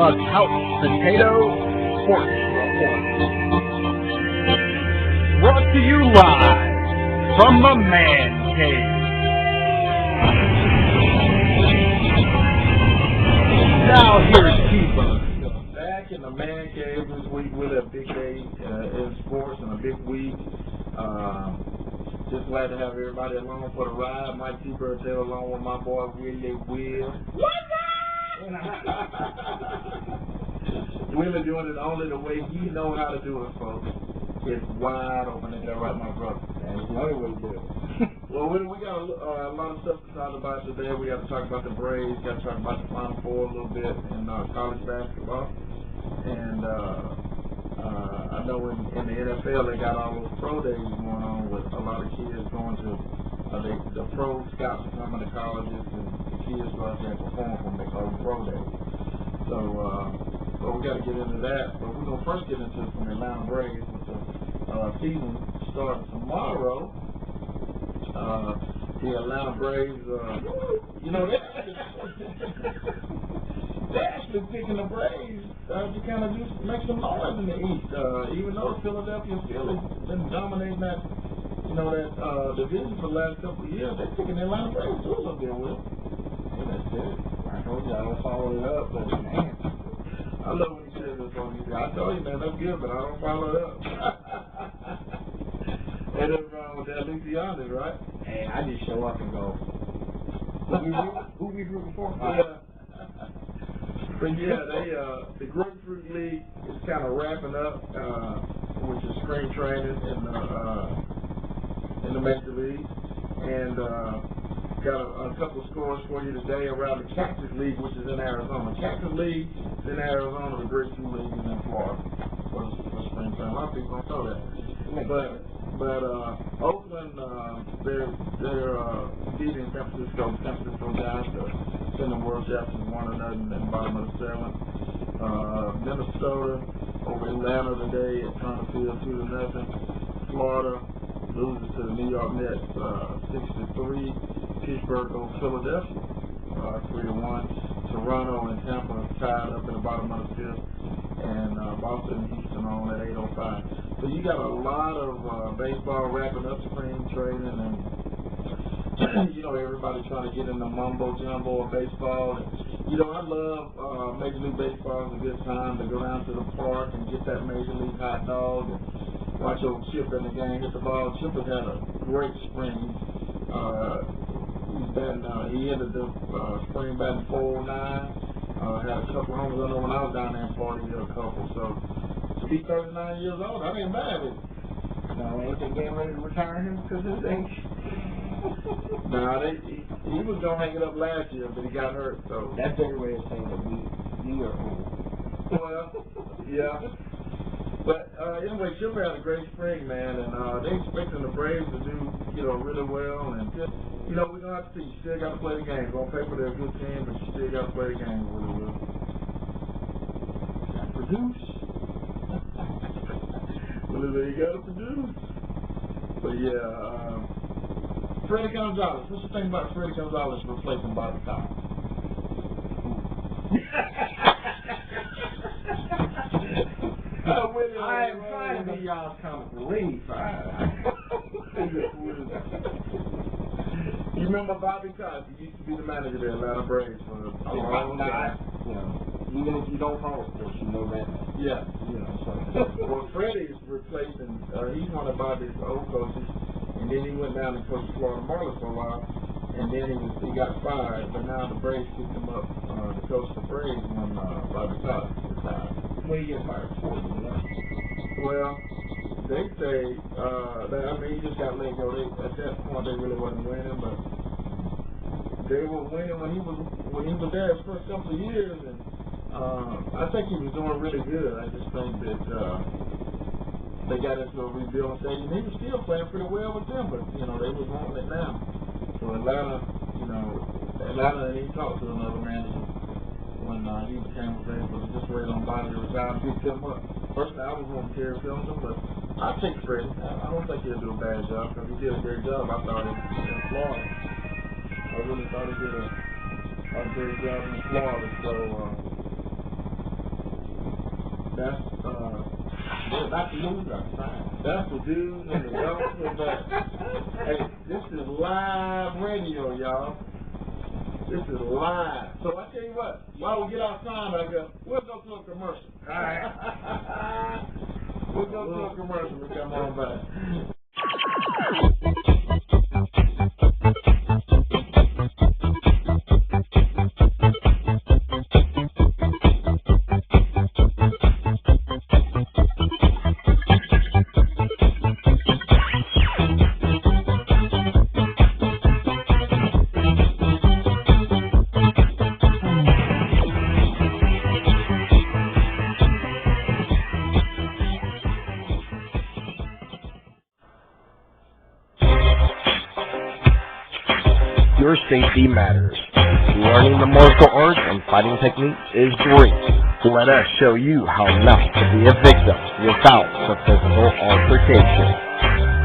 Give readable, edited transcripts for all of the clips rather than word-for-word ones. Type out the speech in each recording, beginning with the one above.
Couch Potato Sports Report. Brought to you live from the Man Cave. Now here's Keeper. Back in the Man Cave this week, Willy, a big day in sports and a big week. Just glad to have everybody along for the ride. Mike T. Burtell along with my boy Willy Will. What's up? Willy doing it only the way he know how to do it, folks. It's wide open. Is that right, my brother? That's the only way to do it. Well, we got a lot of stuff to talk about today. We got to talk about the Braves. Got to talk about the Final Four a little bit in college basketball. And I know in the NFL they got all those pro days going on with a lot of kids going to the pro scouts are coming to colleges and the kids go out there and perform from the pro days. So, but we got to get into that. But we're going to first get into it from the Atlanta Braves with the season starting tomorrow. The Atlanta Braves, they're actually picking the Braves to kind of just make some noise in the East. Even though Philadelphia Phillies been dominating that division for the last couple of years, they're picking the Atlanta Braves too a little bit, Will. Yeah, that's it. I told you I would follow it up, but man. I love when he says this on you. I told you, man, that's good, but I don't follow it up. And it's wrong with that, at least be honest, right? Hey, I just show up and go, who we rooting for? Yeah. But yeah, the Grapefruit League is kind of wrapping up, which is spring training in the Major League, and got a couple of scores for you today around the Cactus League, which is in Arizona. Cactus League is in Arizona. The Grapefruit League is in Florida for spring training. A lot of people don't know that, but Oakland, they're beating San Francisco guys to send the World Champions 1-0 in the bottom of the seventh. Minnesota over Atlanta today at Turner Field 2-0. Florida loses to the New York Mets 6-3. Pittsburgh over Philadelphia 3-1. Toronto and Tampa tied up in the bottom of the fifth, and Boston and Houston on at 8:05. So you got a lot of baseball wrapping up spring training, and everybody trying to get in the mumbo jumbo of baseball. And, I love Major League Baseball. It's a good time to go down to the park and get that Major League hot dog and watch old Chip in the game hit the ball. Chip has had a great spring. He ended the spring batting 409. Had a couple of homers. I know when I was down there in Florida, he had a couple. So to be 39 years old, that ain't bad, is it? No, ain't they getting ready to retire him because of his age? Nah, he was going to hang it up last year, but he got hurt. So that's their way of saying that we are old. Well, yeah. But anyway, Chip had a great spring, man, and they expecting the Braves to do, really well. And just, we're going to have to see. You still got to play the game. On paper, they're a good team, but you still got to play the game really well. Got to produce. Well, they got to produce. But yeah, Freddie Gonzalez. What you think about Freddie Gonzalez replacing Bobby Cox? I am trying to be y'all's comic relief. You remember Bobby Cox? He used to be the manager of the Atlanta Braves for a long time. Even if you don't follow sports, you know that. Yeah. So. Well, Freddie is replacing. He's one of Bobby's old coaches, and then he went down and coached Florida Marlins for a while, and then he got fired. But now the Braves picked him up to coach the Braves when Bobby Cox retired. Well, he got fired for it, Well, they say he just got let go. At that point, they really wasn't winning, but they were winning when he was there his first couple of years, and I think he was doing really good. I just think that they got into a rebuilding stage, and he was still playing pretty well with them, but they was wanting it now. So Atlanta, and he talked to another manager when he became available to just wait on Bobby to retire and pick him up. Personally, I was wanting Terry Filton, but I take Freddie. I don't think he'll do a bad job because he did a great job, I thought, in Florida. I really thought he did a great job in Florida. So That's That's the news outside. That's the dudes and the adults with that. Hey, this is live radio, y'all. This is live. So I tell you what, while we get our time back up, we'll go to a commercial. All right. We'll go to a commercial and come on back. Your safety matters. Learning the martial arts and fighting techniques is great. Let us show you how not to be a victim without the physical altercation.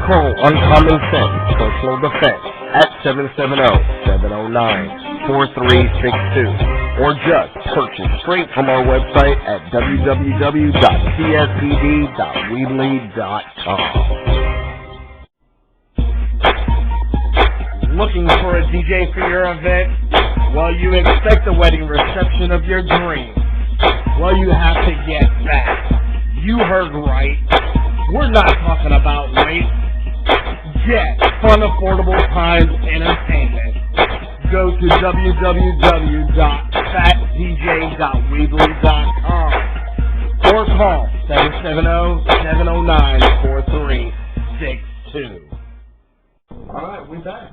Call Uncommon Sense Personal Defense at 770-709-4362 or just purchase straight from our website at www.cspd.weebly.com. Looking for a DJ for your event? Well, you expect the wedding reception of your dreams. Well, you have to get back. You heard right. We're not talking about race. Get fun, affordable times entertainment. Go to www.fatdj.weebly.com or call 770-709-4362. All right, we back.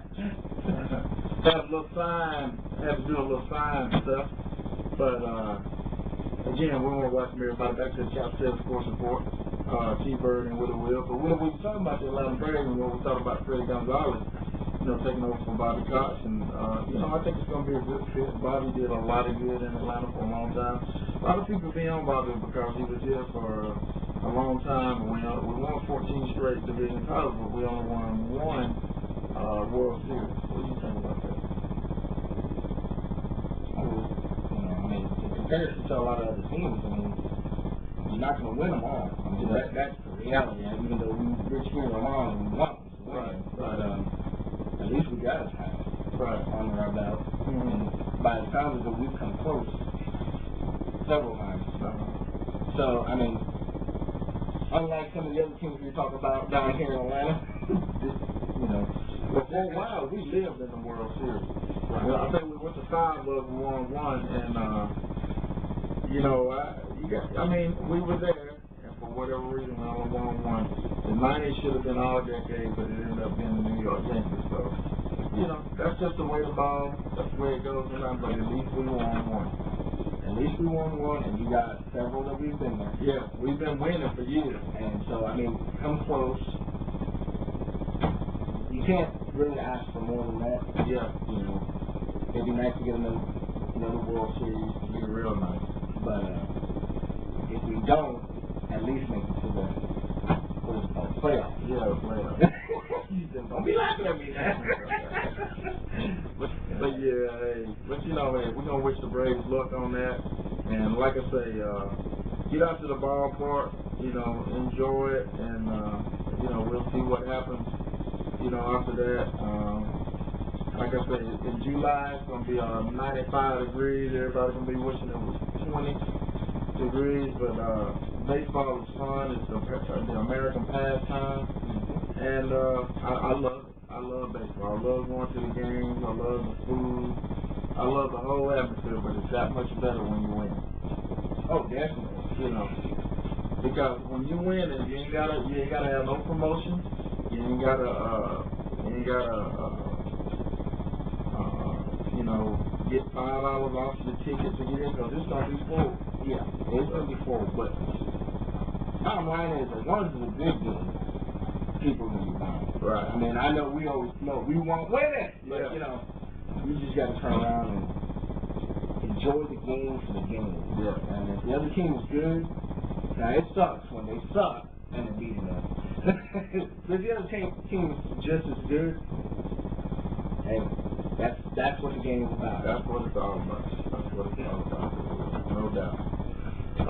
Had a little sign, had to do a little sign stuff, but again, we want to welcome everybody back to the Chapter 7 Sports Report. T-Bird and Willy Will. But we were talking about the Atlanta Braves and when we talked about Freddie Gonzalez, taking over from Bobby Cox, and I think it's going to be a good fit. Bobby did a lot of good in Atlanta for a long time. A lot of people be on Bobby because he was here for a long time. We won 14 straight division titles, but we only won one World Series. What do you think about that? In comparison to a lot of other teams, you're not going to win them all. That's the reality. Even though we're cheering them on and we want them to win, but at least we got a title under our belt. And by the time that we've come close several times. So, unlike some of the other teams we talk about down here in Atlanta, but for a while we lived in the World Series. Well, I think we went to 5 of them, won one, and we were there, and for whatever reason we only won one. The 90s should have been all decade, but it ended up being the New York Yankees. So, that's just the way the ball, that's the way it goes sometimes, but at least we won one. At least we won one, and you got several that we've been there. Yeah, we've been winning for years. And so, come close. You can't really ask for more than that. Yeah. It'd be nice to get another World Series. It'd be real nice. But if we don't, at least make it to the playoffs. Yeah, playoffs. Don't be laughing at me now. But we're gonna wish the Braves luck on that. And like I say, get out to the ballpark, enjoy it, and we'll see what happens. After that, like I said, in July it's gonna be 95 degrees. Everybody's gonna be wishing it was 20 degrees, but baseball is fun. It's the American pastime, and I love it. I love baseball. I love going to the games. I love the food. I love the whole atmosphere, but it's that much better when you win. Oh, definitely. Because when you win, you ain't gotta have no promotion. You ain't gotta get $5 off your ticket to get in, because it's gonna be full. Yeah, it's gonna be full. But bottom line is, as long as it's a good game, people are gonna be buying. Right. I know we always know we won't win it, but we just gotta turn around and enjoy the game for the game. Yeah. And if the other team is good, now it sucks when they suck and they're beating us. But if the other team is just as good, hey, that's what the game is about. That's what it's all about. No doubt.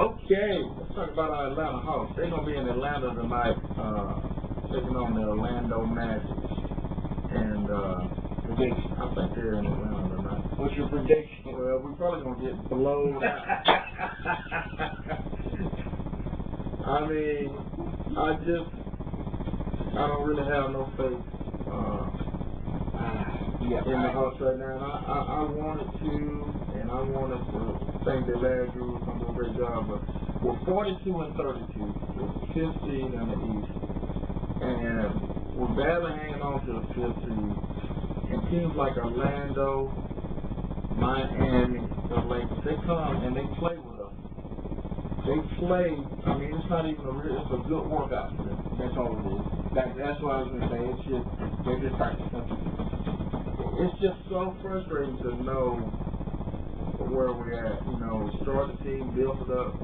Okay, let's talk about our Atlanta Hawks. They're going to be in Atlanta tonight, taking on the Orlando Magic. And Prediction. I think they're in Atlanta tonight. What's your prediction? Well, we're probably going to get blown out. I mean, I don't really have no faith in the Hawks right now. And I wanted to think that Larry Drew was going to do a great job, but we're 42-32, we're 15 in the East, and we're barely hanging on to the 5th seed. And teams like Orlando, Miami, the Lakers, they come and they play with us. They play. I mean, it's not even it's a good workout for them. That's all it is. That's what I was going to say. It's just, they're just practicing. It's just so frustrating to know where we're at. You know, start the team, build it up.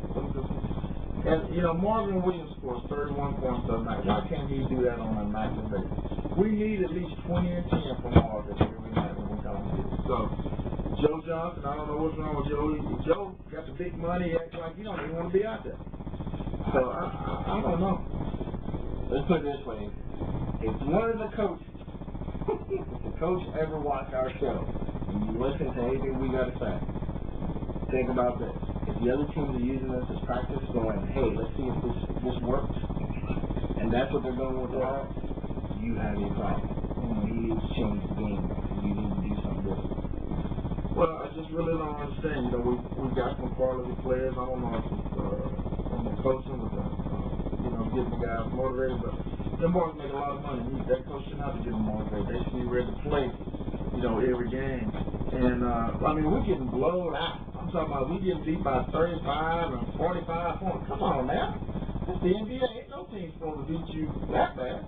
And, you know, Marvin Williams scores 31 points a night. Why can't he do that on a nightly basis? We need at least 20 and 10 from Marvin every night when we come here. So, Joe Johnson, I don't know what's wrong with Joe. Joe got the big money, acting like he don't even want to be out there. So, I don't know. Let's put it this way. If one of the coaches, if the coach ever watched our show, and you listen to anything we got to say, think about this. If the other teams are using this as practice, going, hey, let's see if this works, and that's what they're going with the Hawks, you have a problem. You need to change the game. You need to do something different. Well, I just really don't understand. You know, we got some quality players. I don't know if it's from the coaching or getting the guys motivated, but them boys make a lot of money. That coach should not have to get them motivated. They should be ready to play, every game. And, I mean, we're getting blown out. I'm talking about we getting beat by 35 and 45 points. Come on now. It's the NBA. Ain't no team supposed to beat you that bad.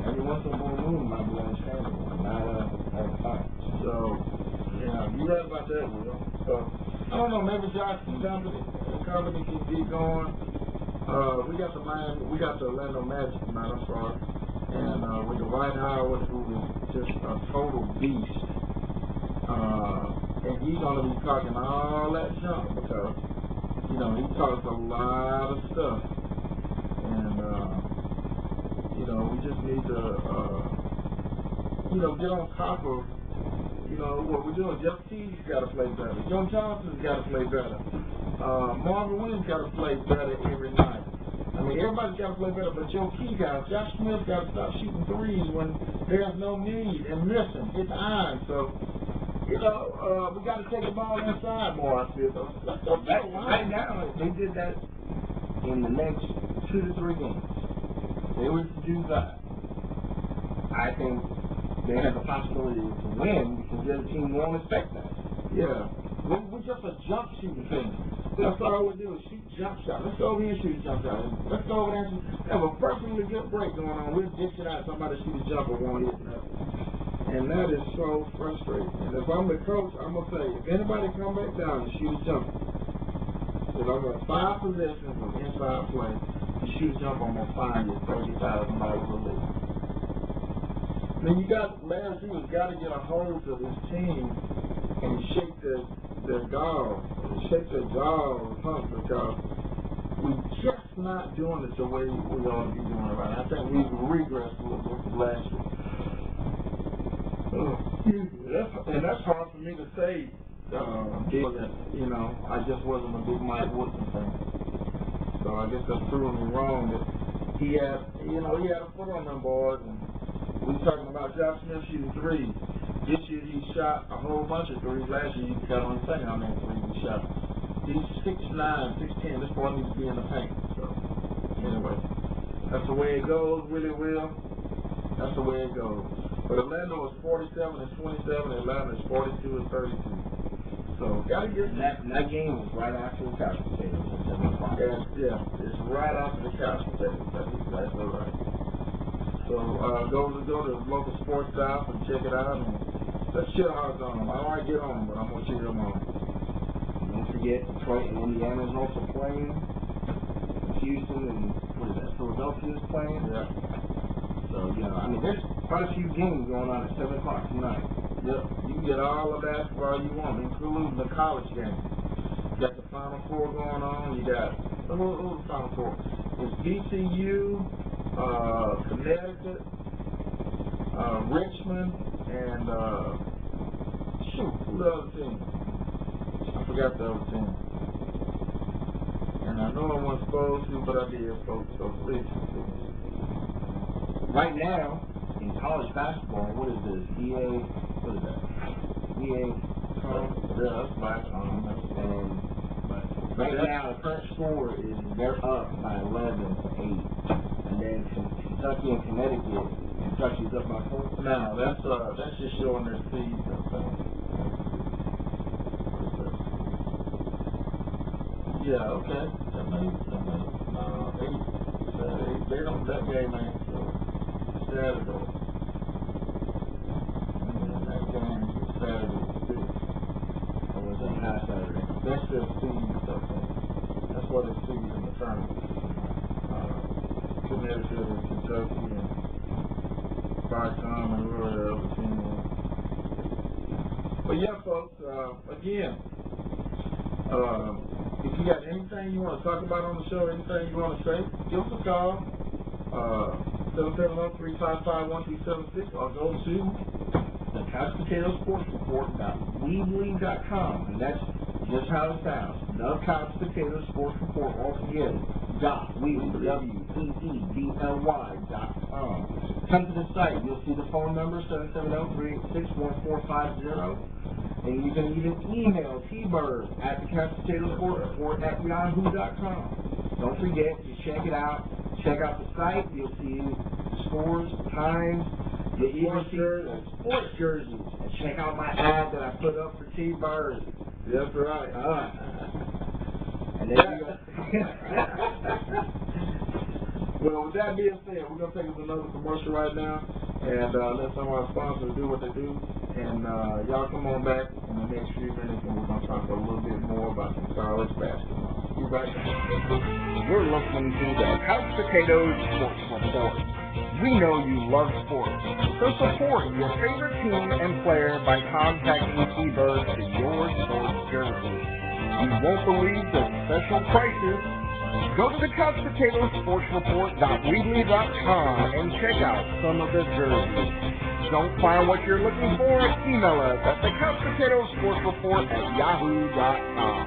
Every once in a blue moon might be understandable, not all the time. So, yeah, you're right about that, Will. So, I don't know, maybe Johnson company can keep going. We got the Orlando Magic tonight, I'm sorry. And with the Dwight Howard, who is just a total beast. And he's going to be talking all that junk because, he talks a lot of stuff. And, we just need to, get on top of, what we're doing. Jeff Teague's got to play better. Joe Johnson's got to play better. Marvin Williams got to play better every night. I mean, everybody's got to play better, but your key guys, Josh Smith's got to stop shooting threes when there's no need and missing. It's iron. So, we got to take the ball inside more, I feel. Let's go right now, if they did that in the next 2 to 3 games, they were to do that. I think they have the possibility to win because the other team won't expect that. Yeah. We're just a jump shooting team. That's all we do is shoot jump shots. Let's go over here and shoot a jump shot. Let's go over there and have a perfectly good break going on. We'll dish it out. Somebody shoot a jumper won't hit nothing. And that is so frustrating. And if I'm the coach, I'm going to say, if anybody come back down and shoot a jumper, if I'm going to 5 possessions of inside play, you shoot a jumper, I'm going to fine you $30,000 a week. Then Larry Drews got to get a hold of this team and shake their jaws, because we're just not doing it the way we ought to be doing it right now. I think we've regressed a little bit from last year. And that's hard for me to say, I just wasn't a big Mike Woodson fan. So I guess that's proving me wrong that he had a foot on them boys. And we talking about Josh Smith shooting threes. This year he shot a whole bunch of threes. Last year you got on saying how many threes he shot. He's 6'9", 6'10". This boy needs to be in the paint. So anyway, that's the way it goes, Willy Will. That's the way it goes. But Orlando is 47-27, Atlanta is 42-32. So gotta get that game is right after the couch potatoes at 7 o'clock. Yeah, it's right after the couch potatoes. That's exactly right. So go to the local sports stop and check it out, and let's cheer hard on them. I don't want to get on them, but I'm gonna cheer them on. Don't forget, Detroit and Indiana is also playing. Houston and Philadelphia is playing. Yeah. So there's quite a few games going on at 7 o'clock tonight. Yep. You can get all the basketball you want, including the college game. You got the Final Four going on. You got who's the Final Four? It's VCU, Connecticut, Richmond, and who the other team? I forgot the other team. And I know I wasn't supposed to, but I did, folks. So please. Right now, in college basketball, what is this? What is that? Yeah, that's my right now, the current score is they're up by 11 to 8. And then Kentucky and Connecticut, Kentucky's up by 4. No, that's just showing their seeds. Yeah, okay. That makes 8. They don't that game, man. So Saturday. And that game is Saturday 6. Or was that last Saturday? That's their seeds, I think. That's what it seeds in the tournament. Connecticut and Kentucky and Boston and whoever the other team was. But yeah, folks, again, if you got anything you want to talk about on the show, anything you want to say, give us a call, 770-355-1376, or go to the Couch Potato Sports Report.weebly.com, and that's just how it sounds. The Couch Potato Sports Report altogether. Weebly.com. Come to the site. You'll see the phone number 770-386-1450. And you can even email T-Bird at the Couch Potato Sports Report at yahoo.com. Don't forget to check it out. Check out the site. You'll see the scores, times. You'll even see sports jerseys. And check out my ad that I put up for T-Bird. That's right. And then you go. Well, with that being said, we're going to take another commercial right now and let some of our sponsors do what they do. And y'all come on back in the next few minutes and we're going to talk a little bit more about some college basketball. You right back. You're listening to the Couch Potatoes Sports Report. We know you love sports, so support your favorite team and player by contacting T-Bird for your sports jersey. You won't believe the special prices. Go to the Couch Potato Sports Report.weebly.com and check out some of the jerseys. Don't find what you're looking for? Email us at the Couch Potato Sports Report at yahoo.com.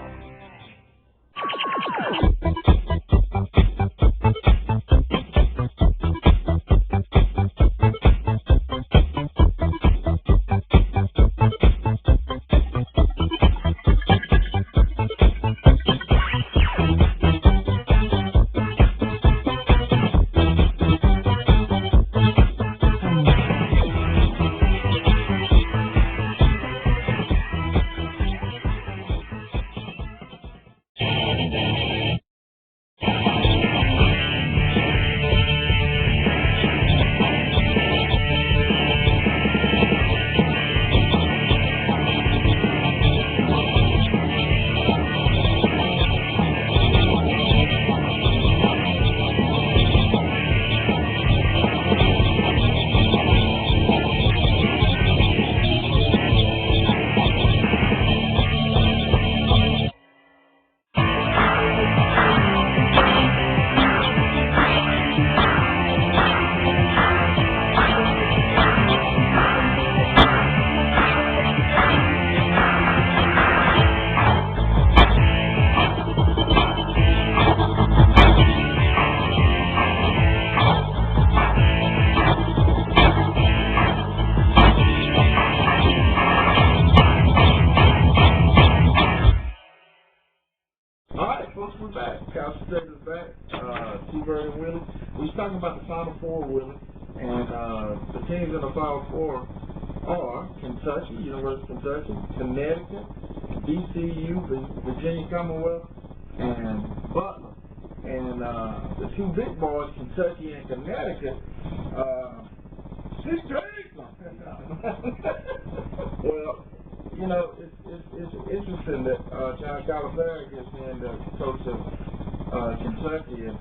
T-Bird and Willy. We was talking about the Final Four, Willy, and the teams in the Final Four are Kentucky, University of Kentucky, Connecticut, VCU, Virginia Commonwealth, and Butler. And the two big boys, Kentucky and Connecticut, well, it's interesting that John Calipari gets named the coach of Kentucky, and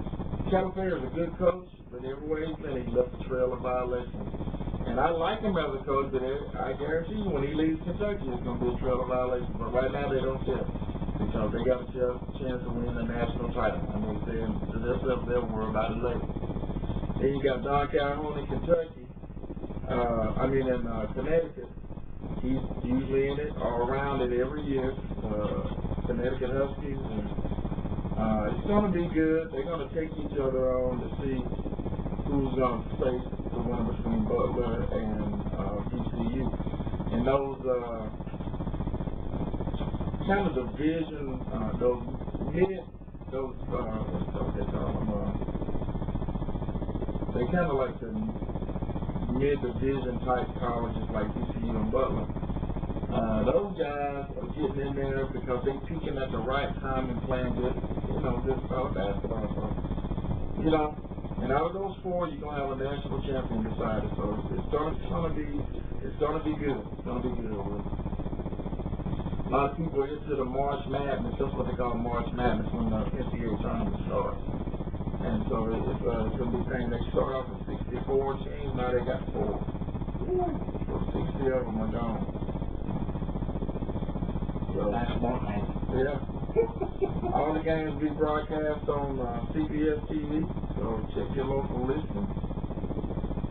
Calipari is a good coach, but everywhere he's been, he left a trail of violations. And I like him as a coach, but I guarantee you when he leaves Kentucky, it's going to be a trail of violations. But right now, they don't care. Because because they got a chance to win the national title. And they saying to themselves they'll worry about it later. Then you got Don Calhoun in Kentucky. In Connecticut. He's usually in it or around it every year. Connecticut Huskies. And, it's going to be good. They're going to take each other on to see who's going to face the winner between Butler and TCU. And those kind of division, what they call them, they kind of like the mid-division type colleges like TCU and Butler. Those guys are getting in there because they're peaking at the right time and playing good basketball. So, and out of those four, you're gonna have a national champion decided. So it's gonna be good. It's gonna be good. A lot of people are into the March Madness. That's what they call March Madness when the NCAA tournament starts. And so it's a big thing. They start off with 64 teams. Now they got 4. So 60 of them are gone. So, basketball man. Yeah. All the games be broadcast on CBS TV. So check your local listing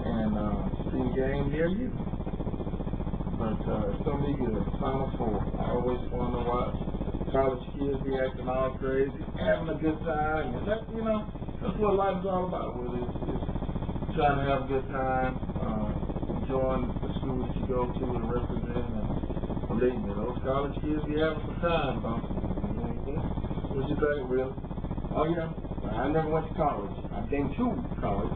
and see a game near you. But it's gonna be good. Final Four. I always want to watch college kids be acting all crazy, having a good time, and that's what life is all about. Really, it's trying to have a good time, enjoying the school that you go to and represent. And believe me, those college kids be having some time, though. What you think, Will? Oh yeah, I never went to college. I've been to college.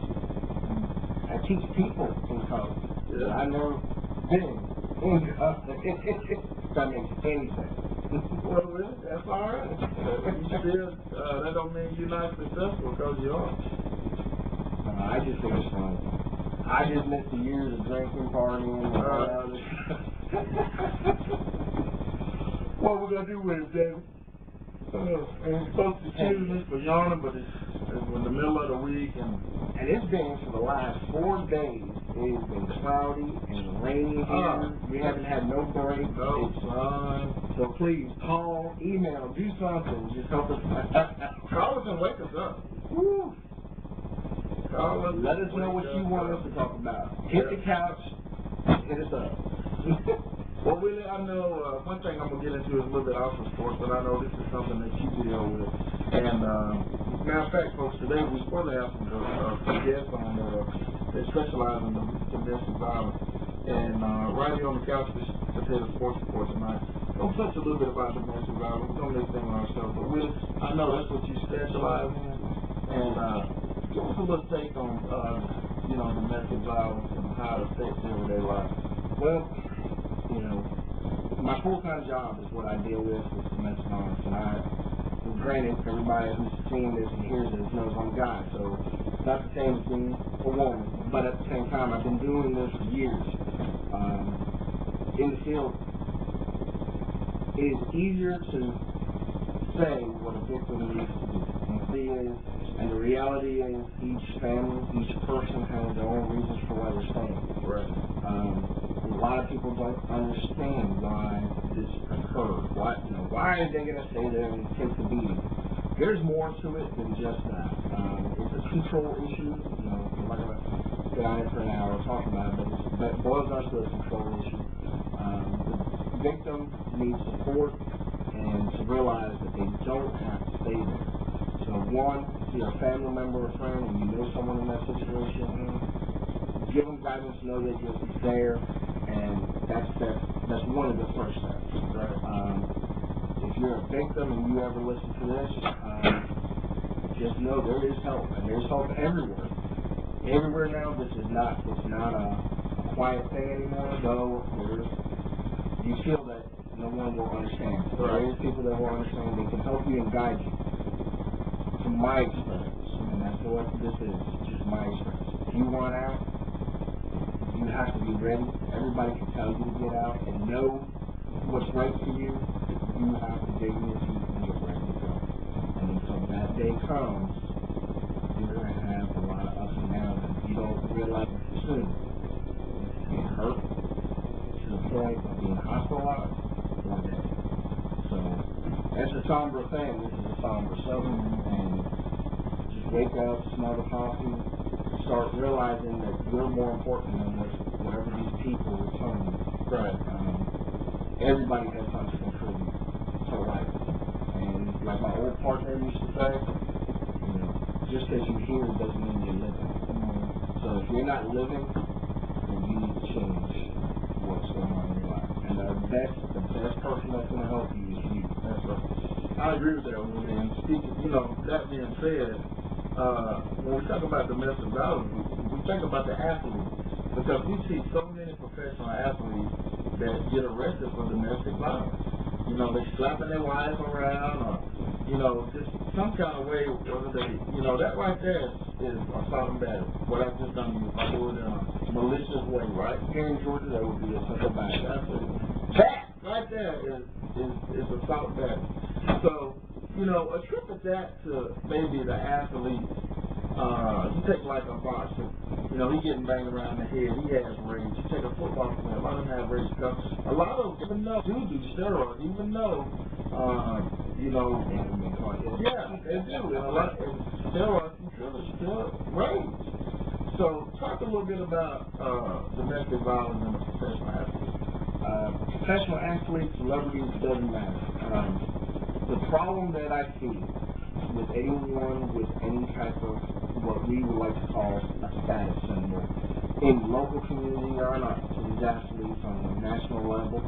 I teach people in college. Yeah. I never been in college. If that makes any sense. Well, really, that's all right. You still, that don't mean you're not successful because you are. I just think it's fun. I just miss the years of drinking, partying, and all that other What we're going to do with it, David? And we're supposed to choose this for yawning, but it's in the middle of the week. And it's been for the last 4 days. It has been cloudy and rainy here. We haven't had no break. No sun. So please call, email, do something. Just help us. Call us and wake us up. Woo. Call us. Let us know what you want us to talk about. Hit the couch. Hit us up. Well, Willie, I know one thing I'm going to get into is a little bit off of sports, but I know this is something that you deal with. And, matter of fact, folks, today we're supposed to have some guests on that specialize in domestic violence. And right here on the couch, we potato sports report tonight. Don't touch a little bit about domestic violence. We don't make them on our show. But, Willie, I know that's what you specialize in. And give us a little take on, domestic violence and how it affects everyday life. Well, my full-time job is what I deal with domestic violence, and granted, everybody who's seeing this and hears this knows I'm a guy, so it's not the same as being a woman, but at the same time, I've been doing this for years. In the field, it is easier to say what a victim needs to do. And the reality is, each family, each person has their own reasons for why they're staying. Right. A lot of people don't understand why this occurred. Why are they going to stay there and take the beating? There's more to it than just that. It's a control issue. I'm not going to get on it for an hour and talk about it, but it boils down to a control issue. The victim needs support and to realize that they don't have to stay there. So one, if you're a family member or friend and you know someone in that situation, give them guidance, know that you're there, and that's one of the first steps. Right? If you're a victim and you ever listen to this, just know there is help, and there's help everywhere. Everywhere now, it's not a quiet thing anymore, though you feel that no one will understand. So there is people that will understand, they can help you and guide you. From my experience, and that's what this is, just my experience. If you want out, you have to be ready. Everybody can tell you to get out and know what's right for you. You have to dig your feet and get ready to go. And until that day comes, you're going to have a lot of ups and downs and you don't realize it soon. You get hurt to the point of being hospitalized or dead. So That's a somber thing. This is a somber subject. And just wake up, smell the coffee, start realizing that you're more important than whatever these people are telling you. Right. Everybody has something to contribute to life. And like my old partner used to say, you know, just because you're here doesn't mean you're living. So if you're not living, then you need to change what's going on in your life. And the best person that's going to help you is you. That's right. I agree with that, Willy. And speaking, you know, that being said, when we talk about domestic violence, we think about the athlete, because we see so many professional athletes that get arrested for domestic violence. You know, they slapping their wives around, or, you know, just some kind of way, whether they, you know, that right there is assault and battery. What I've just done to you, if I do it in a malicious way, right? Here in Georgia, that would be a simple battery. That right there is assault and battery. So, you know, attribute that to maybe the athlete. You take like a boxer, you know, he getting banged around the head, he has rage. You take a football player, a lot of them have rage because a lot of them even know, do steroids, even know, you know, yeah, they do. And a lot of steroids still rage. So talk a little bit about domestic violence in a professional athlete. Professional athletes, celebrities, doesn't matter. The problem that I see with anyone with any type of what we would like to call a status symbol in local community or not, so these athletes on a national level,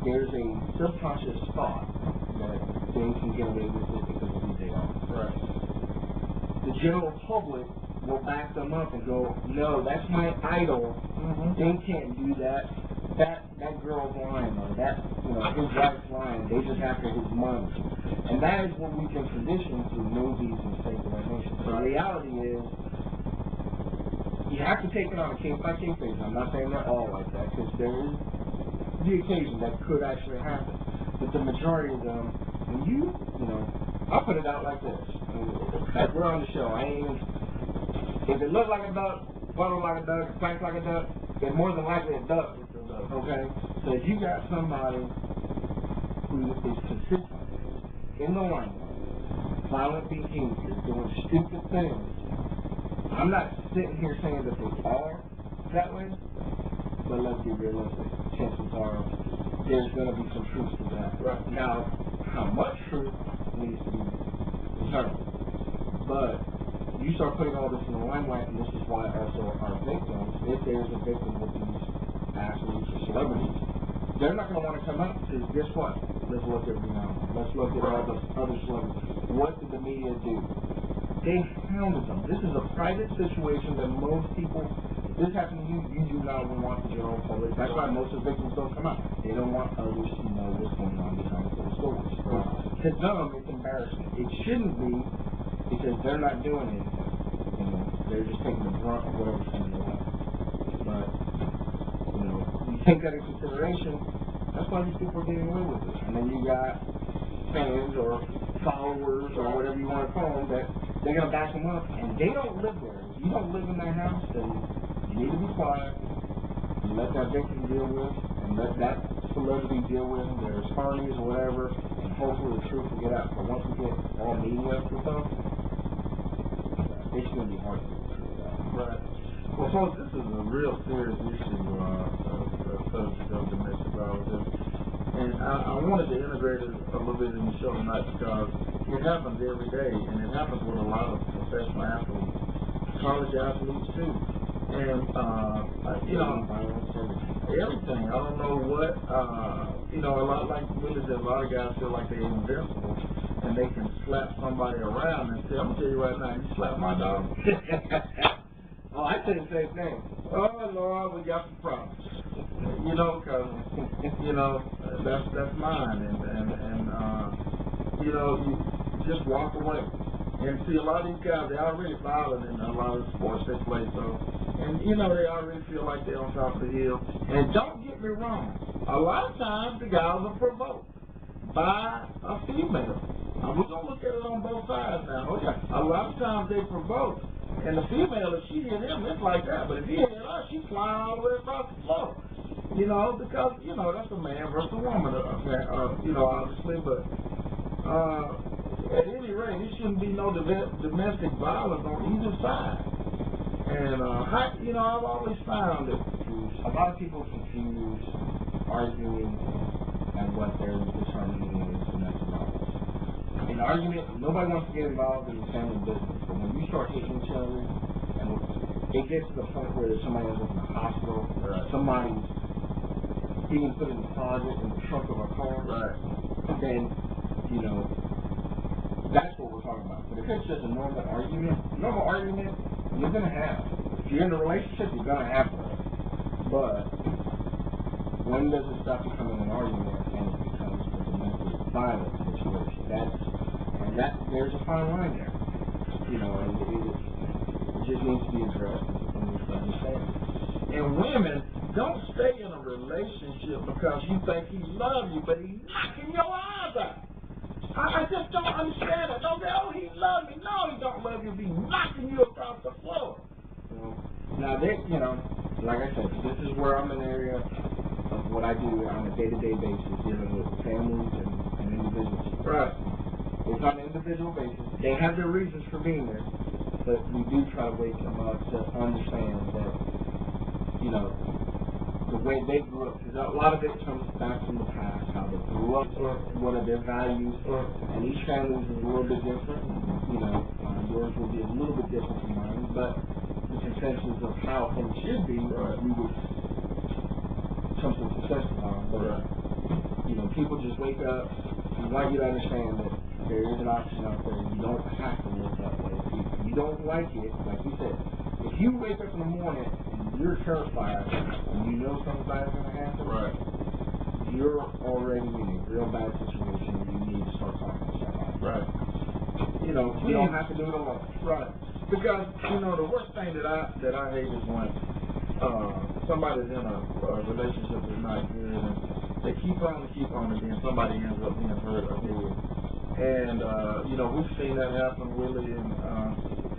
there's a subconscious thought that they can get away with it because of who they are. Right. The general public will back them up and go, no, that's my idol. They can't do that. That girl's lying, or that, you know, his wife's lying. They just after his money. And that is what we've been conditioned through movies and stabilization. So the reality is, you have to take it on a case-by-case basis. I'm not saying they're all like that, because there is the occasion that could actually happen. But the majority of them, when you know, I'll put it out like this. Like we're on the show. If it looks like a duck, flutter like a duck, quacks like a duck, it's more than likely a duck. Okay? So if you got somebody who is consistent in the limelight, violent behavior, doing stupid things, I'm not sitting here saying that they are that way, but let's be realistic. Chances are there's going to be some truth to that. Right. Now, how much truth needs to be determined. But you start putting all this in the limelight, and this is why also our victims, if there's a victim with these athletes or celebrities, they're not going to want to come out because guess what? Let's look at Rihanna. Let's look at all the other celebrities. What did the media do? They hounded them. This is a private situation that most people, if this happened to you, you do not want the general public. That's why most of the victims don't come out. They don't want others to know what's going on behind closed doors. To them, it's embarrassing. It shouldn't be, because they're not doing anything. You know, they're just taking the brunt of whatever's coming their way. But, you know, you take that into consideration, that's why these people are getting away with it. And then you got fans or followers or whatever you want to call them that they're going to back them up, and they don't live there. If you don't live in that house, then you need to be quiet and let that victim deal with, and let that celebrity deal with their attorneys or whatever, and hopefully the truth will get out. But once we get all media and stuff, it's going to be hard to get the truth out. Right. Well, folks, this is a real serious issue, the subject of domestic violence. And I wanted to integrate it a little bit in the show tonight because it happens every day, and it happens with a lot of professional athletes, college athletes too. And, you know, everything. I don't know what, you know, a lot like Willy said, a lot of guys feel like they're invincible, and they can slap somebody around and say, I'm going to tell you right now, you slap my dog? Oh, I say the same thing. Oh, Lord, we got some problems. You know, because, you know, that's mine. And you know, you just walk away. And see, a lot of these guys, they're already violent in a lot of the sports they play. So, and, you know, they already feel like they're on top of the hill. And don't get me wrong. A lot of times, the guys are provoked by a female. We're going to look at it on both sides now. Okay. A lot of times, they provoke. And the female, if she hit him, it's like that. But if he hit her, she's flying all the way across the floor. You know, because, you know, that's a man versus a woman, you know, obviously, but at any rate, there shouldn't be no domestic violence on either side. And, you know, I've always found that a lot of people confuse arguing and what they're determining is domestic violence. In an argument, nobody wants to get involved in family business, but when you start hitting each other, and it gets to the point where somebody ends up in the hospital, or somebody's even put in the closet in the trunk of a car, then, you know, that's what we're talking about. But if it's just a normal argument you're going to have. If you're in a relationship, you're going to have one. But when does it stop becoming an argument and it becomes a domestic violence situation? There's a fine line there. You know, and it just needs to be addressed and we need to understand. And women, don't stay in a relationship because you think he loves you, but he's knocking your eyes out. I just don't understand it. Don't say, oh, he loves me. No, he don't love you. He's knocking you across the floor. Now, you know, like I said, this is where I'm in an area of what I do on a day-to-day basis, dealing with families and individuals. Right. It's on an individual basis. They have their reasons for being there, but we do try to wake them up to understand that, you know, the way they grew up, because a lot of it comes back from the past, how they grew up, what are their values, and each family is a little bit different. You know, yours will be a little bit different from mine, but the consensus of how things should be, we would come to a consensus on. But, you know, people just wake up. We want you to understand that there is an option out there. You don't have to live that way. If you don't like it, like you said, if you wake up in the morning and you're terrified and you know something bad is going to happen, you're already in a real bad situation. You need to start talking to somebody. You know, you don't have to do it alone. Because, you know, the worst thing that I hate is when somebody's in a relationship that's not good and they keep on, and then somebody ends up being hurt or dead. And, you know, we've seen that happen, Willy, and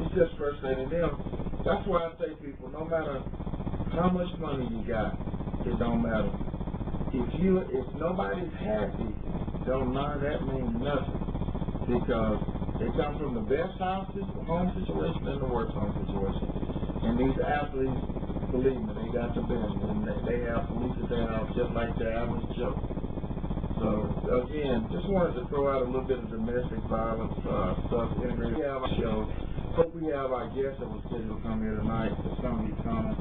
it's just frustrating them. That's why I say, people, no matter how much money you got, it don't matter. If nobody's happy, none of that means nothing. Because they come from the best home situation and the worst home situation. And these athletes, believe me, they got the best. And they have police at their house just like the average Joe. So, again, just wanted to throw out a little bit of domestic violence stuff integrated. We have our show. Hope we have our guest that was scheduled to come here tonight. It's going to be coming.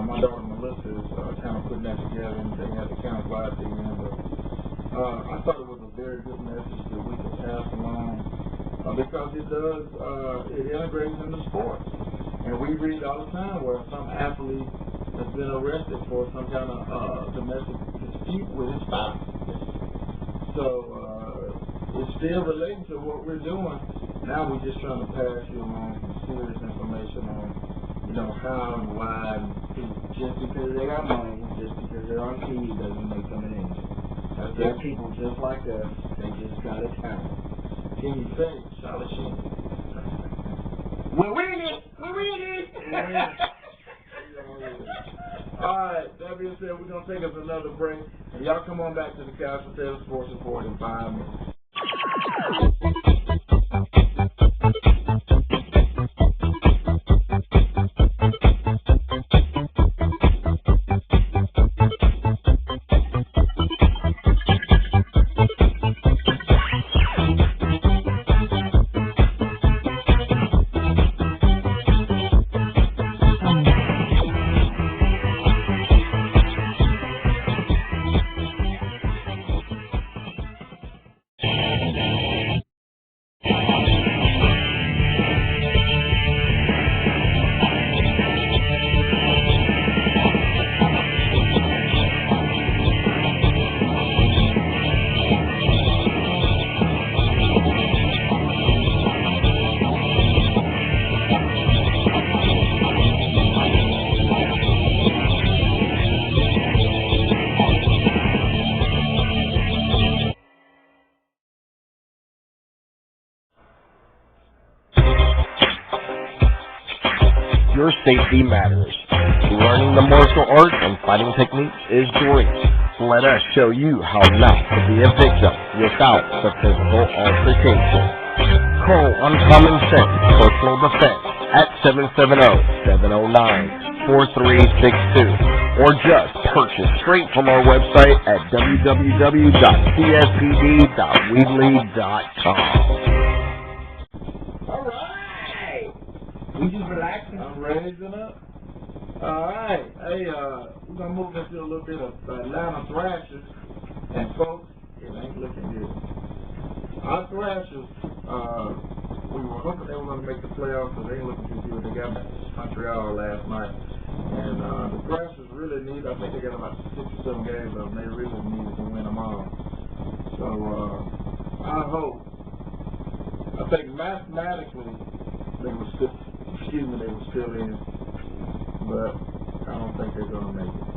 My daughter Melissa is kind of putting that together, and they had to kind of fly at the end. But I thought it was a very good message that we could pass along because it does, it integrates into sports. And we read all the time where some athlete has been arrested for some kind of domestic dispute with his spouse. So it's still relating to what we're doing. Now we're just trying to pass you along some serious information on, you know, how and why. Just because they got money, just because they're on TV doesn't make them an angel. They're people just like us. They just got a talent. Can you say, Charlotte Sheen? We're winning! We're winning! Alright, that being said, we're going to take us another break. And y'all come on back to the Couch Potato Sports Report in 5 minutes. Your safety matters. Learning the martial arts and fighting techniques is great. Let us show you how not to be a victim without the physical altercation. Call Uncommon Sense Personal Defense at 770-709-4362 or just purchase straight from our website at www.cspd.weebly.com. Alright! We just relaxing. I'm raising up. Alright. Hey, we're going to move into a little bit of Atlanta Thrashers. And folks, it ain't looking good. Our Thrashers, we were hoping they were going to make the playoffs, but they ain't looking too good. They got Montreal last night. And the Thrashers really need, I think they got about 6 or 7 games of them. They really needed to win them all. So I hope, I think mathematically they were still, they were still in. But I don't think they're going to make it.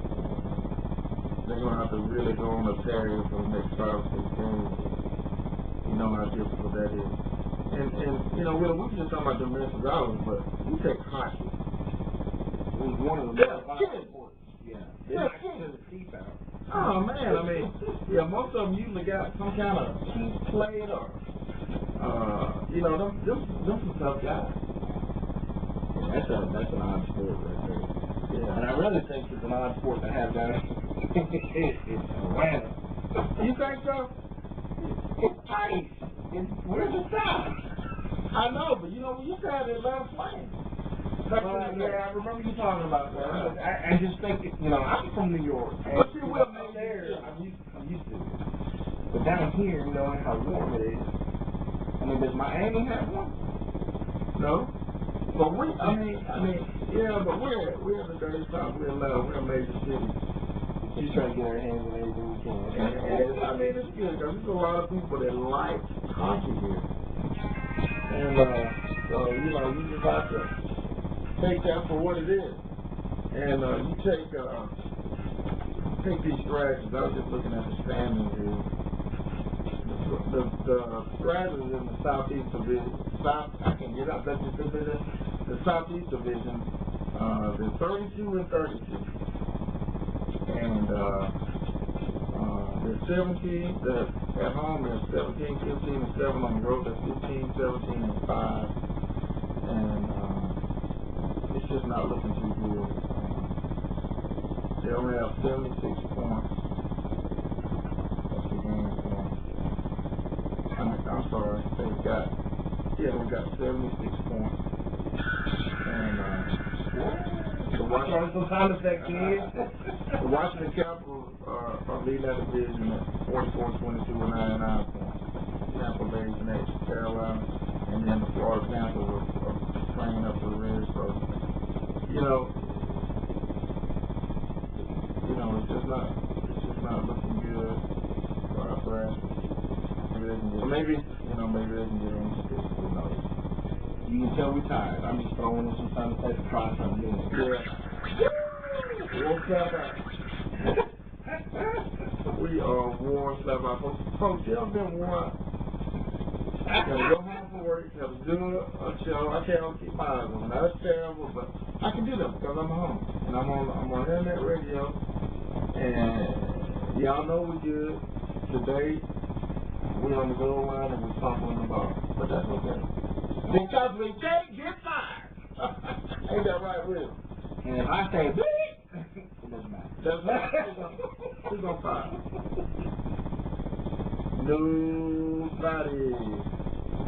They're going to have to really go on a tear for the next 5 or 6 games. You know how difficult that is. And you know, we were just talking about domestic hours, but you take hockey. It was one of the best sports. Yeah. They're not the seafowl. Oh, man, I mean, yeah, most of them usually got some kind of cheap play or, you know, them some tough guys. That's an odd sport right there. Yeah. And I really think it's an odd sport to have down in Atlanta. You think so? It's ice. Where's the south? I know, but you know, when you said Atlanta Flames. Yeah, I remember you talking about that. I just think, you know, I'm from New York. But see, we're up there, I'm used to it. But down here, you know, how warm it is. I mean, does Miami have one? No. But I mean, yeah, but we're in the dirty south. We're a major city. She's trying to get her hands on everything we can. And I mean, it's good because there's a lot of people that like hockey here. And, so, you know, you just have to take that for what it is. And you take these strategies. I was just looking at the standings here. The strategies in the Southeast Division, I can get up, that's just the Southeast Division, they're 32 and 32. And they're 17, at home they're 17, 15 and 7 on the road, they're 15, 17 and 5. And it's just not looking too good. They only have 76 points. That's the game point. I'm sorry, we got 76 points. And the Washington Capitals are leading that division at 44-22 with 99 points. Tampa Bay's next, Carolina, and then the Florida Panthers are playing up to the rear. So, you know, it's just not looking good for our Thrashers. Maybe they can get on the stick. Who knows? You can tell we're tired. I'm just throwing in some time to try something new. Yeah. We'll slap out. We are worn slap out. Folks, you ever been worn? I gotta go home from work, gotta do a show. I can't keep my eyes on them. That's terrible, but I can do that because I'm home. And I'm on internet radio. And y'all know we good. Today, we're on the goal line and we're talking about, but that's okay. Because we can't get fired. Ain't that right, Will? And if I say beep, it doesn't matter. That's right. Who's gonna fire? Nobody.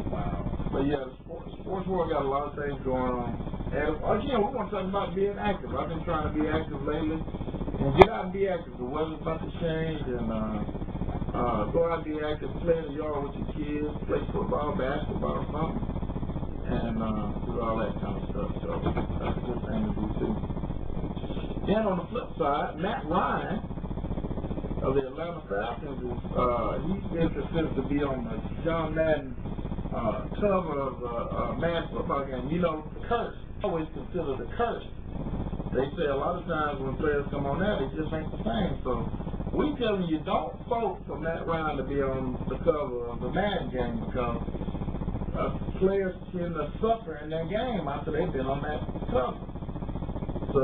Wow. But yeah, the sports world got a lot of things going on. And again, we want to talk about being active. I've been trying to be active lately. And get out and be active. The weather's about to change, and go out and be active. Play in the yard with your kids. Play football, basketball, something. And do all that kind of stuff. So that's a good thing to do too. Then on the flip side, Matt Ryan of the Atlanta Falcons is he's been considered to be on the John Madden cover of a Madden football game. You know, the curse. Always considered the curse. They say a lot of times when players come on there, they just ain't the same. So we telling you, don't vote for Matt Ryan to be on the cover of the Madden game because players tend to suffer in their game after they've been on that cover. So,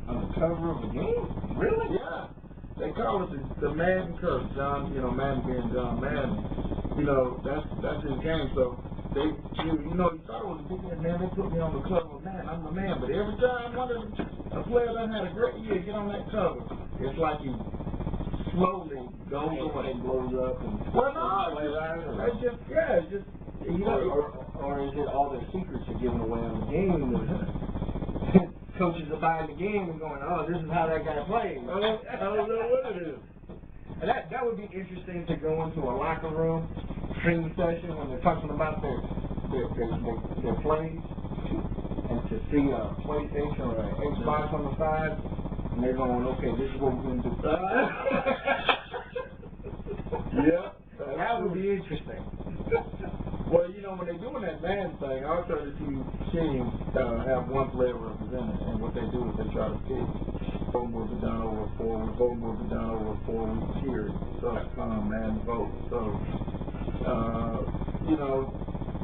on the cover of a game? Really? yeah. They call it the Madden curse. John, Madden being John Madden. That's his game. So he thought it was a big deal. Man, they put me on the cover of Madden. I'm the man. But every time a player that had a great year get on that cover, it's like he slowly goes away. It blows up and Well, no, it's just or is it all their secrets are given away on the game? Coaches are buying the game and going, oh, this is how that guy plays. I don't know what it is. And that would be interesting to go into a locker room training session when they're talking about their plays, and to see a PlayStation or an Xbox on the side, and they're going, okay, this is what we're going to do. Yeah. That would be interesting. Well, when they're doing that man thing, I was trying to see teams have one player represented, and what they do is they try to pick vote will be done over a 4-week, vote will be done over a 4-week period. So man vote. So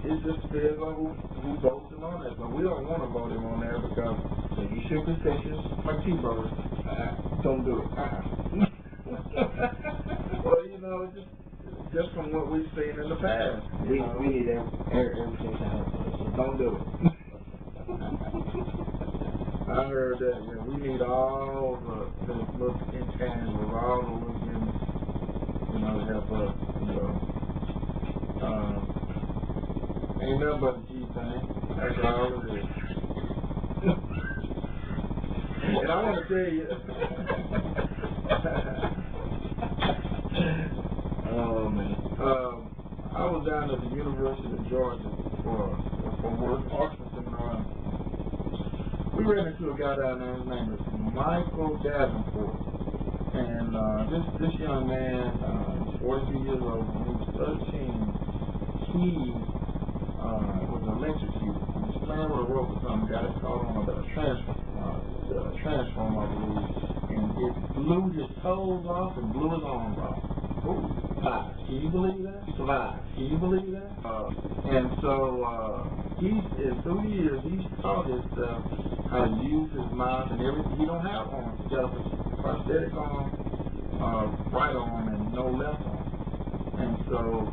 it just depends on who votes him on that. But we don't want to vote him on there because he's superstitious, like T-Bird. Don't do it. Well, just from what we've seen in the past. We need everything to help us, so don't do it. I heard that, we need all the little intangibles, all the little gimmicks, to help us, ain't nothing but a G thing. That's all it is. And I want to tell you, oh man. I was down at the University of Georgia for work, Oxford seminar. We ran into a guy down there. His name is Michael Davenport, and this young man, he's 42 years old. When he was 13, he was an electrocuted. He was playing with a rope or something. Got it caught on a transformer, I believe, and it blew his toes off and blew his arms off. Ooh, survived. Can you believe that? Survived. Can you believe that? And so through the years, he's taught himself how to use his mouth and everything. He don't have arms. He's got a prosthetic arm, right arm, and no left arm. And so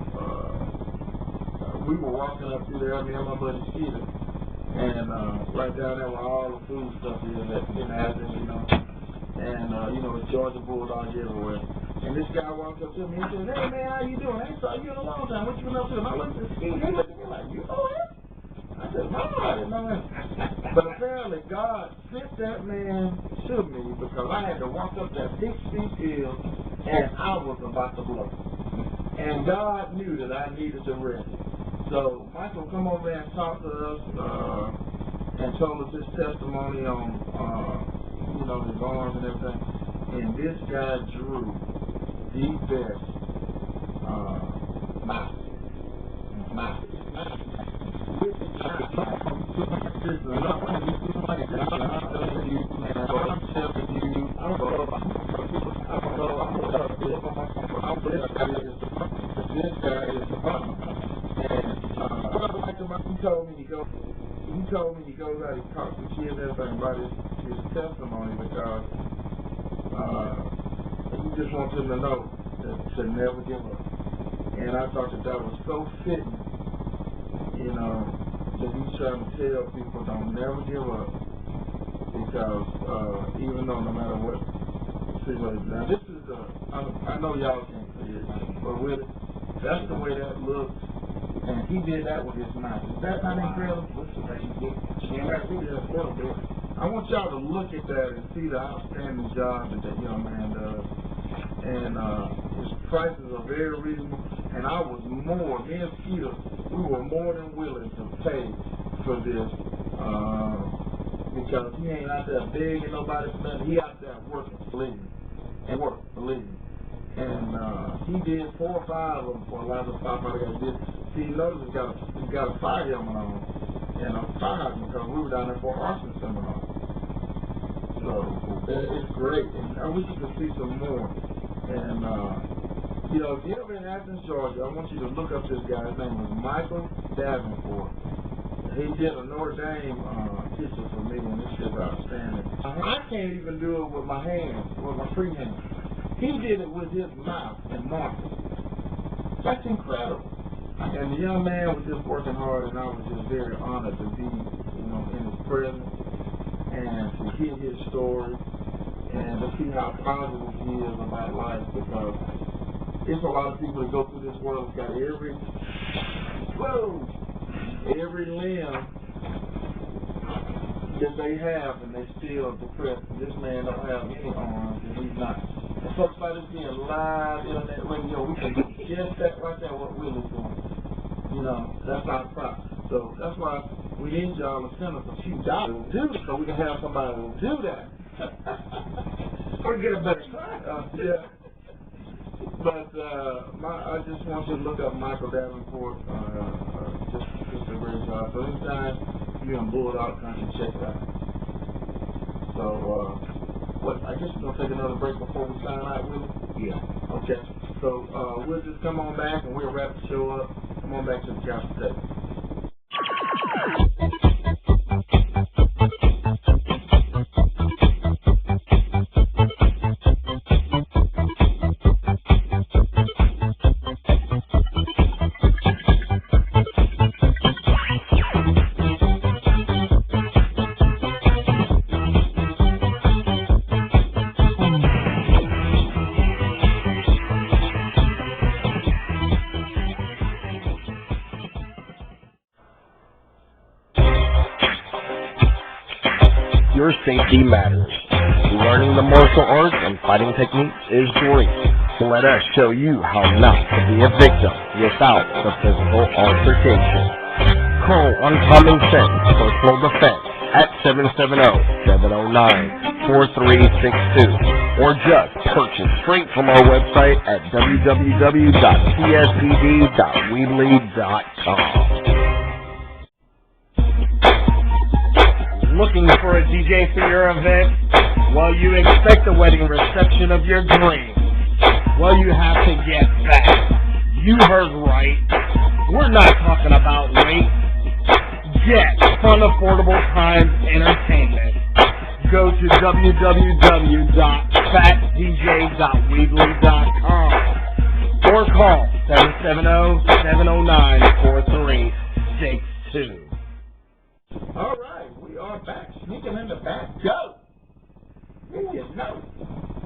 we were walking up through there, me and my buddy Skeeter, and right down there where all the food stuff is in Athens, and the Georgia Bulldogs everywhere. And this guy walked up to me and said, hey man, how you doing? I ain't saw you in a long time. What you been up to? And I looked at Skeeter, he looked at me like, you know him? I said, no, I didn't know him. But apparently God sent that man to me because I had to walk up that 6-feet hill and I was about to blow. And God knew that I needed to rest. So Michael come over there and talked to us and told us his testimony on his arms and everything. And this guy drew the best mouth. He told me he goes out, he talks to kids and everything about his testimony because he just wants them to know to never give up. And I thought that was so fitting, that he's trying to tell people don't never give up because even though no matter what situation. Now this is I know y'all can't see it, but Willy, that's the way that looks. And he did that with his mouth. Is that not incredible? I want y'all to look at that and see the outstanding job that young man does. And his prices are very reasonable. And me and Peter, we were more than willing to pay for this because he ain't out there begging nobody for nothing. He out there working, believe me. And he did 4 or 5 of them for a lot of the firefighters that did. See, you notice he's got a fire helmet on and a fire hydrant because we were down there for an arson seminar. So it's great, and I wish you could see some more. And if you're ever in Athens, Georgia, I want you to look up this guy. His name was Michael Davenport, He did a Notre Dame picture for me, and this shit's outstanding. I can't even do it with my hands, with my free hands. He did it with his mouth and marker. That's incredible. And the young man was just working hard, and I was just very honored to be, in his presence and to hear his story and to see how positive he is about life, because it's a lot of people that go through this world got every limb that they have, and they still depressed. This man don't have any arms, and he's not. And folks like this being live internet radio, we can do just that right there, what Willy's doing. That's our problem. So that's why we need y'all to send us a few dollars to do, so we can have somebody to do that. Or get a better yeah. But I just want you to look up Michael Davenport. Just a great job. So anytime you're in Bulldog Country, check it out. So I guess we're gonna take another break before we sign out, Willy? Yeah. Okay. So we'll just come on back and we'll wrap the show up. Come on back to the couch today. Your safety matters. Learning the martial arts and fighting techniques is great. Let us show you how not to be a victim without the physical altercation. Call Uncommon Sense Personal Defense at 770-709-4362, or just purchase straight from our website at www.pspd.weebly.com. Looking for a DJ for your event? Well, you expect the wedding reception of your dreams. Well, you have to get back. You heard right. We're not talking about rate. Get fun, affordable times entertainment. Go to www.fatdj.weebly.com or call 770-709-4362. All right, we are back. Sneaking in the back. Go.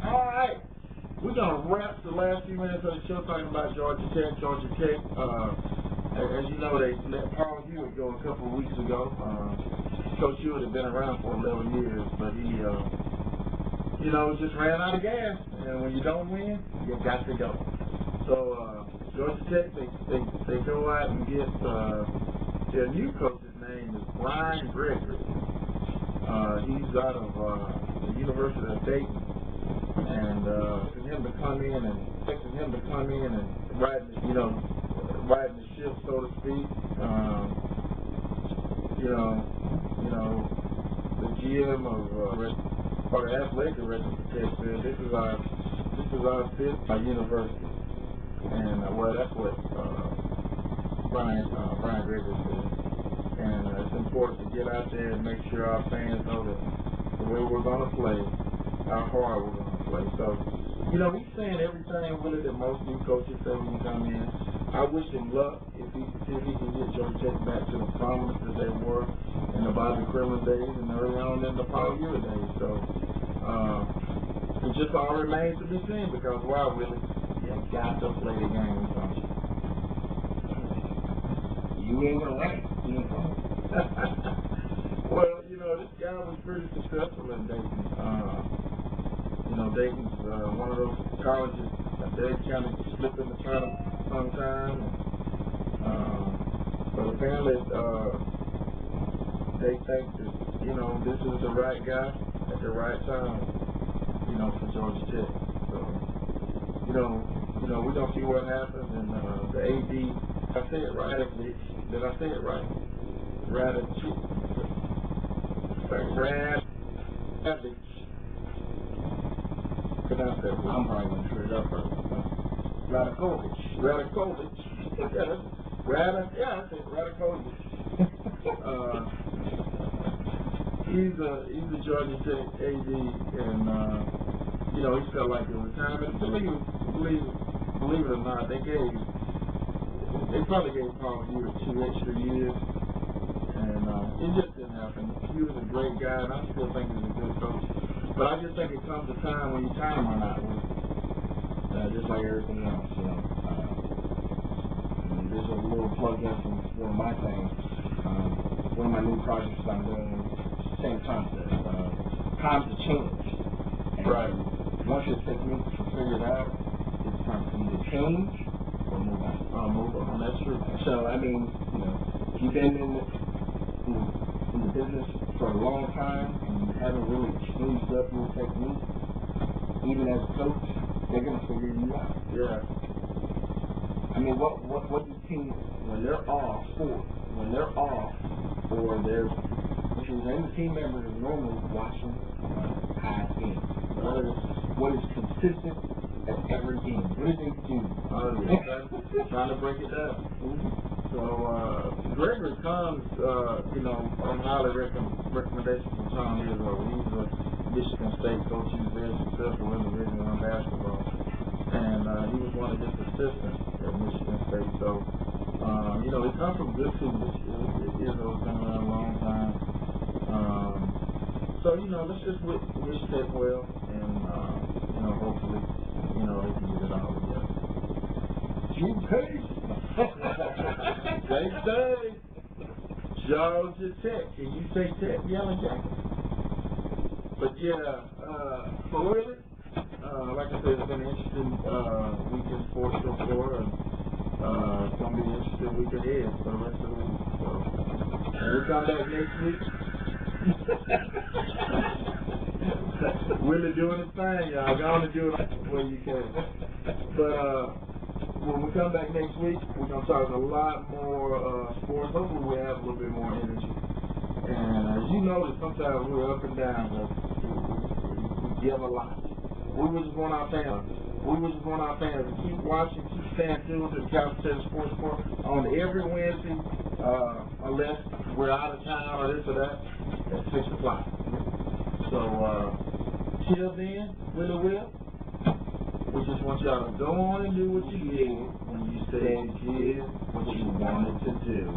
All right. We're going to wrap the last few minutes of the show talking about Georgia Tech. As you know, they let Paul Hewitt go a couple of weeks ago. Coach Hewitt had been around for 11 years, but he, just ran out of gas. And when you don't win, you got to go. So Georgia Tech, they go out and get their new coach. His name is Brian Gregory. He's out of the University of Dayton. And expecting him to come in and riding the ship, so to speak. The GM of or the athletic director said, this is our fifth university, and that's what Brian Gregory said. And it's important to get out there and make sure our fans know that the way we're going to play, how hard we're going to play. So, he's saying everything really that most new coaches say when you come in. I wish him luck if he can get Georgia Tech back to the prominence that they were in the Bobby Kremlin days and early on in the Paul Hewitt days. So, it just all remains to be seen, because why, Willy? You got to play the game, don't you? You ain't gonna win. Well, this guy was pretty successful in Dayton. Dayton's one of those colleges that they kind of slip in the tournament sometime. But apparently, they think that, this is the right guy at the right time, for Georgia Tech. So, we're going to see what happens. And the AD, I say it right. Did I say it right? Radovich. Pronounce that word. I'm probably going to screw it up first. Radakovich. I said Radakovich. he's a Georgia Tech AD, and you know, he felt like it was time. And believe it or not, they probably gave Paul a year or 2 extra years, and it just didn't happen. He was a great guy, and I still think he's a good coach. But I just think it comes a time when your time run out with just like everything else, you know. There's a little plug in from one of my things. One of my new projects I'm doing, same concept. Times to change. And right. Once your techniques are figured out, it's time for you to change or move on. Move on. That's true. So I mean, you know, if you've been in the business for a long time and you haven't really changed up your technique, even as a coach, they're gonna figure you out. Yeah. I mean, what do teams when they're off, or they're if you're the team members are normally watching high end. What is consistent at every game? What do they do? Trying to break it down. So Gregory comes, you know, on highly recommendation from Tom Izzo. He's a Michigan State coach. He's very successful in Division I basketball, and he was one of his assistants at Michigan State. So, you know, he comes from good schools. Izzo's been around a long time. So, you know, let's just wish Tech well, and you know, hopefully, you know, they can get it all together. They Georgia Tech. Can you say Tech Yellow Jacket? But yeah, for Willy, like I said, it's been an interesting week in sports so far, and it's gonna be an interesting week ahead for the rest of the week. So when we come back next week, Willy doing his thing, y'all. Go on and do it where you can. But when we come back next week, we're going to talk a lot more sports. Hopefully we'll have a little bit more energy. And as you notice, sometimes we're up and down, but we give a lot. We just want our fans to keep watching, keep staying tuned to the Couch Potato Sports Report on every Wednesday, unless we're out of town or this or that, at 6 o'clock. So, till then, Will. We just want y'all to go on and do what you did when you said you did what you wanted to do.